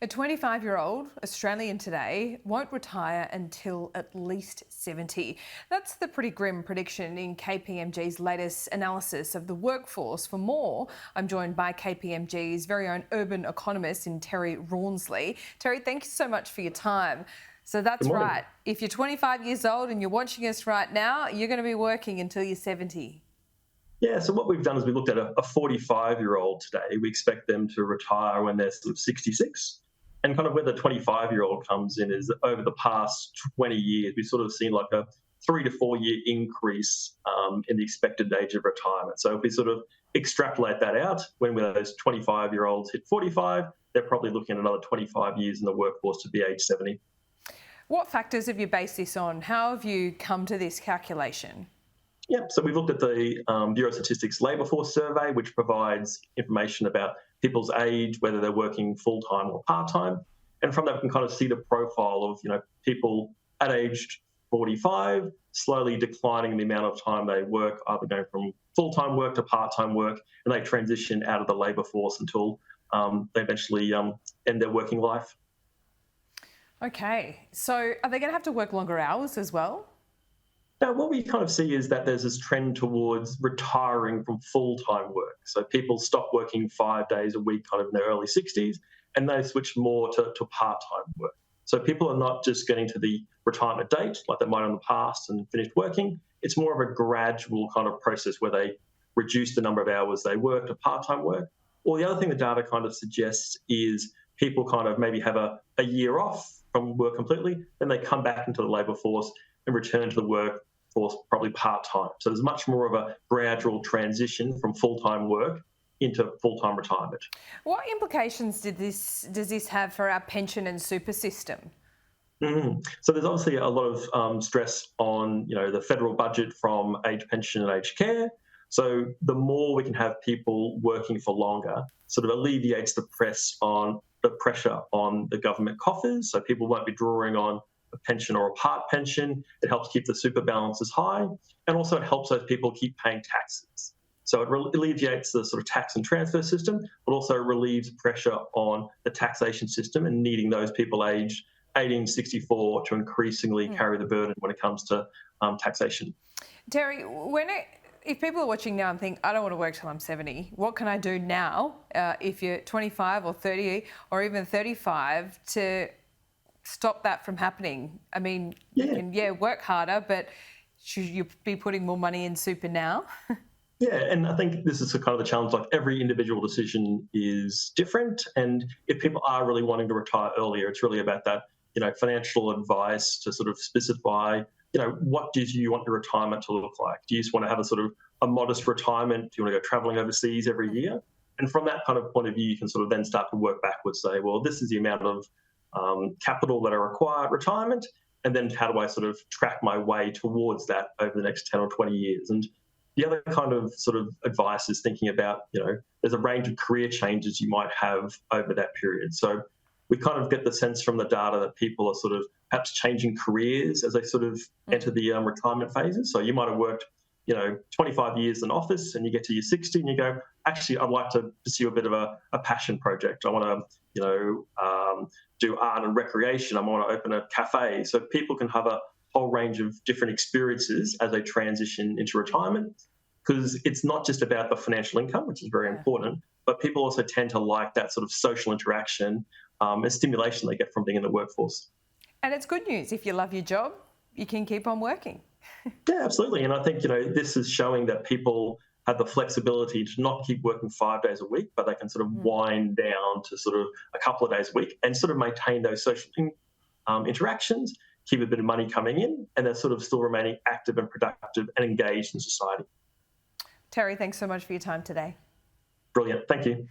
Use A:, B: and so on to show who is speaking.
A: A 25-year-old Australian today won't retire until at least 70. That's the pretty grim prediction in KPMG's latest analysis of the workforce. For more, I'm joined by KPMG's very own urban economist in Terry Rawnsley. Terry, thank you so much for your time. So that's
B: Good morning.
A: right. If you're 25 years old and you're watching us right now, you're going to be working until you're 70.
B: Yeah, so what we've done is we looked at a 45-year-old today. We expect them to retire when they're sort of 66. And kind of where the 25-year-old comes in is over the past 20 years, we've sort of seen like a 3 to 4 year increase in the expected age of retirement. So if we sort of extrapolate that out, when those 25-year-olds hit 45, they're probably looking at another 25 years in the workforce to be age 70.
A: What factors have you based this on? How have you come to this calculation?
B: Yeah, so we've looked at the Bureau of Statistics Labour Force Survey, which provides information about people's age, whether they're working full-time or part-time. And from that, we can kind of see the profile of, people at age 45 slowly declining the amount of time they work, either going from full-time work to part-time work, and they transition out of the labour force until they eventually end their working life.
A: Okay, so are they going to have to work longer hours as well?
B: Now, what we kind of see is that there's this trend towards retiring from full-time work. So people stop working 5 days a week kind of in their early 60s, and they switch more to part-time work. So people are not just getting to the retirement date like they might in the past and finished working. It's more of a gradual kind of process where they reduce the number of hours they work to part-time work. Or the other thing the data kind of suggests is people kind of maybe have a year off from work completely, then they come back into the labour force and return to the workforce probably part-time. So there's much more of a gradual transition from full-time work into full-time retirement.
A: What implications does this have for our pension and super system?
B: So there's obviously a lot of stress on the federal budget from age pension and aged care. So the more we can have people working for longer, sort of alleviates the pressure on the government coffers. So people won't be drawing on a pension or a part pension. It helps keep the super balances high, and also it helps those people keep paying taxes. So it alleviates the sort of tax and transfer system, but also relieves pressure on the taxation system and needing those people aged 18 to 64 to increasingly carry the burden when it comes to taxation.
A: Terry, if people are watching now and think, I don't want to work till I'm 70, what can I do now if you're 25 or 30 or even 35 to stop that from happening? I mean, you can work harder, but should you be putting more money in super now?
B: Yeah, and I think this is kind of the challenge. Like every individual decision is different, and if people are really wanting to retire earlier, it's really about that, financial advice to sort of specify, what do you want your retirement to look like? Do you just want to have a sort of a modest retirement? Do you want to go travelling overseas every year? And from that kind of point of view, you can sort of then start to work backwards. Say, well, this is the amount of capital that I require at retirement, and then how do I sort of track my way towards that over the next 10 or 20 years? And the other kind of sort of advice is thinking about, there's a range of career changes you might have over that period. So we kind of get the sense from the data that people are sort of perhaps changing careers as they sort of enter the retirement phases. So you might have worked, 25 years in office, and you get to your 60 and you go, actually, I'd like to pursue a bit of a passion project. I want to, do art and recreation. I want to open a cafe. So people can have a whole range of different experiences as they transition into retirement, because it's not just about the financial income, which is very important, but people also tend to like that sort of social interaction and stimulation they get from being in the workforce.
A: And it's good news. If you love your job, you can keep on working.
B: Yeah, absolutely. And I think, this is showing that people have the flexibility to not keep working 5 days a week, but they can sort of wind down to sort of a couple of days a week and sort of maintain those social interactions, keep a bit of money coming in, and they're sort of still remaining active and productive and engaged in society.
A: Terry, thanks so much for your time today.
B: Brilliant. Thank you.